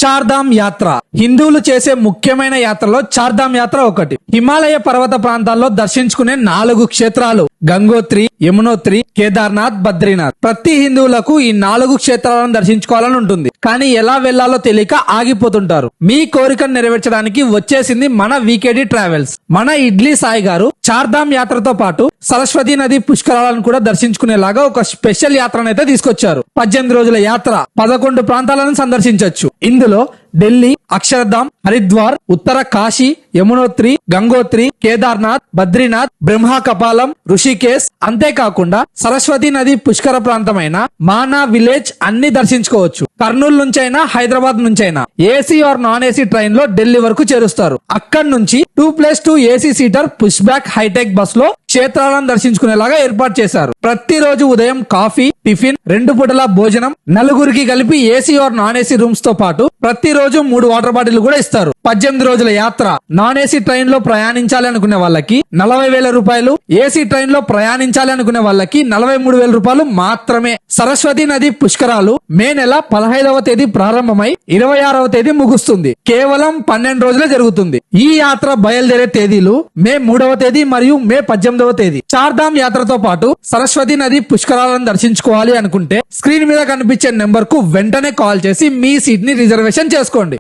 చార్ధామ్ యాత్ర హిందువులు చేసే ముఖ్యమైన యాత్రలో చార్ధామ్ యాత్ర ఒకటి. హిమాలయ పర్వత ప్రాంతాల్లో దర్శించుకునే 4 క్షేత్రాలు గంగోత్రి, యమునోత్రి, కేదార్నాథ్, బద్రీనాథ్. ప్రతి హిందువులకు ఈ 4 క్షేత్రాలను దర్శించుకోవాలని ఉంటుంది. కానీ ఎలా వెళ్లాలో తెలియక ఆగిపోతుంటారు. మీ కోరికను నెరవేర్చడానికి వచ్చేసింది మన వీకేడి ట్రావెల్స్. మన ఇడ్లీ సాయి గారు చార్ధామ్ యాత్రతో పాటు సరస్వతి నది పుష్కరాలను కూడా దర్శించుకునేలాగా ఒక స్పెషల్ యాత్రనైతే తీసుకొచ్చారు. 18 రోజుల యాత్ర 11 ప్రాంతాలను సందర్శించొచ్చు. ఇందులో ఢిల్లీ, అక్షరధామ్, హరిద్వార్, ఉత్తర కాశీ, యమునోత్రి, గంగోత్రి, కేదార్నాథ్, బద్రీనాథ్, బ్రహ్మ కపాలం, ఋషికేశ్, అంతేకాకుండా సరస్వతి నది పుష్కర ప్రాంతమైన మానా విలేజ్ అన్ని దర్శించుకోవచ్చు. కర్నూలు నుంచైనా హైదరాబాద్ నుంచైనా AC or non AC train లో ఢిల్లీ వరకు చేరుస్తారు. అక్కడి నుంచి 2+2 AC seater push back hi-tech bus లో క్షేత్రాలను దర్శించుకునేలాగా ఏర్పాటు చేశారు. ప్రతిరోజు ఉదయం కాఫీ, టిఫిన్, 2 పూటల భోజనం, 4 కలిపి AC or non AC rooms తో పాటు ప్రతిరోజు 3 వాటర్ బాటిల్ కూడా ఇస్తారు. 18 రోజుల యాత్ర నాన్ ఏసీ ట్రైన్ లో ప్రయాణించాలి అనుకునే వాళ్ళకి 40,000 రూపాయలు, ఏసీ ట్రైన్ లో ప్రయాణించాలి అనుకునే వాళ్ళకి 43,000 రూపాయలు మాత్రమే. సరస్వతి నది పుష్కరాలు మే నెల 15వ తేదీ ప్రారంభమై 26వ తేదీ ముగుస్తుంది. కేవలం 12 రోజులే జరుగుతుంది. ఈ యాత్ర బయలుదేరే తేదీలు మే 3వ తేదీ మరియు మే 18వ తేదీ. చార్ధామ్ యాత్రతో పాటు సరస్వతి నది పుష్కరాలను దర్శించుకోవాలి అనుకుంటే స్క్రీన్ మీద కనిపించే నెంబర్ కు వెంటనే కాల్ చేసి మీ సీట్ ని రిజర్వేషన్ చేసుకోండి.